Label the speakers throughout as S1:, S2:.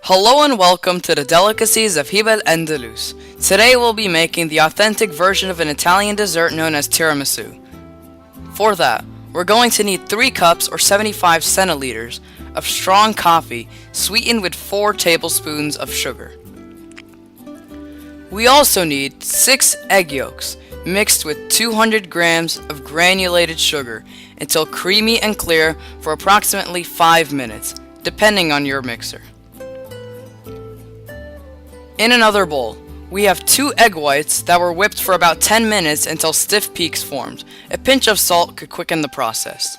S1: Hello and welcome to the delicacies of Hibel Andalus. Today we'll be making the authentic version of an Italian dessert known as tiramisu. For that, we're going to need 3 cups or 75 centiliters of strong coffee sweetened with 4 tablespoons of sugar. We also need 6 egg yolks mixed with 200 grams of granulated sugar until creamy and clear for approximately 5 minutes, depending on your mixer. In another bowl, we have 2 egg whites that were whipped for about 10 minutes until stiff peaks formed. A pinch of salt could quicken the process.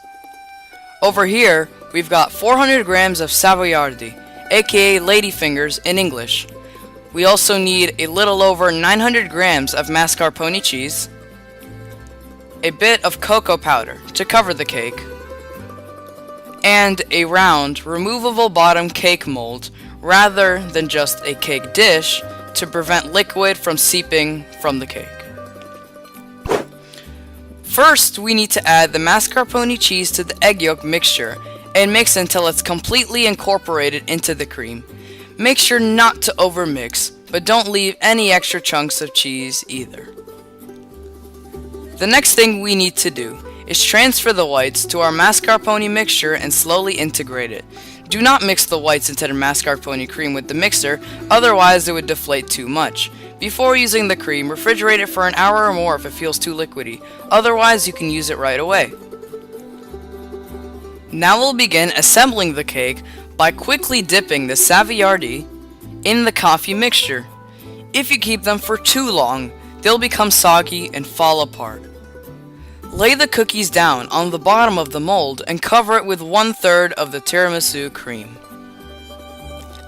S1: Over here, we've got 400 grams of Savoiardi, aka ladyfingers in English. We also need a little over 900 grams of mascarpone cheese, a bit of cocoa powder to cover the cake, and a round, removable bottom cake mold rather than just a cake dish to prevent liquid from seeping from the cake. First, we need to add the mascarpone cheese to the egg yolk mixture and mix until it's completely incorporated into the cream. Make sure not to overmix, but don't leave any extra chunks of cheese either. The next thing we need to do is transfer the whites to our mascarpone mixture and slowly integrate it. Do not mix the whites into the mascarpone cream with the mixer, otherwise it would deflate too much. Before using the cream, refrigerate it for an hour or more if it feels too liquidy, otherwise you can use it right away. Now we'll begin assembling the cake by quickly dipping the Savoiardi in the coffee mixture. If you keep them for too long, they'll become soggy and fall apart. Lay the cookies down on the bottom of the mold and cover it with 1/3 of the tiramisu cream.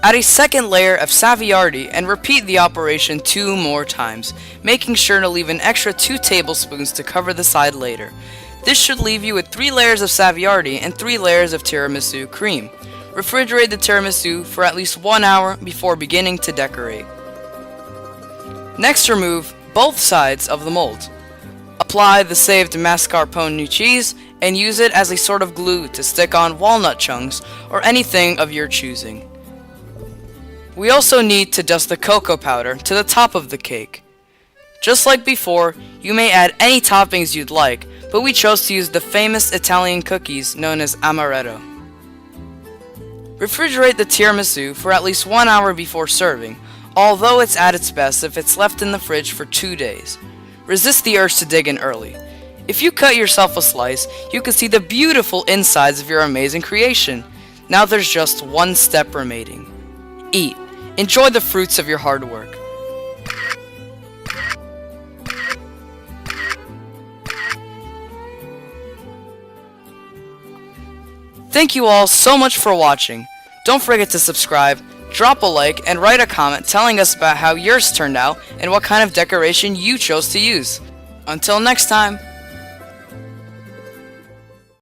S1: Add a second layer of Savoiardi and repeat the operation 2 more times, making sure to leave an extra 2 tablespoons to cover the side later. This should leave you with 3 layers of Savoiardi and 3 layers of tiramisu cream. Refrigerate the tiramisu for at least 1 hour before beginning to decorate. Next, remove both sides of the mold. Apply the saved mascarpone cheese and use it as a sort of glue to stick on walnut chunks or anything of your choosing. We also need to dust the cocoa powder to the top of the cake. Just like before, you may add any toppings you'd like, but we chose to use the famous Italian cookies known as amaretto. Refrigerate the tiramisu for at least 1 hour before serving, although it's at its best if it's left in the fridge for 2 days. Resist the urge to dig in early. If you cut yourself a slice, you can see the beautiful insides of your amazing creation. Now there's just one step remaining. Eat. Enjoy the fruits of your hard work. Thank you all so much for watching. Don't forget to subscribe, drop a like, and write a comment telling us about how yours turned out and what kind of decoration you chose to use. Until next time!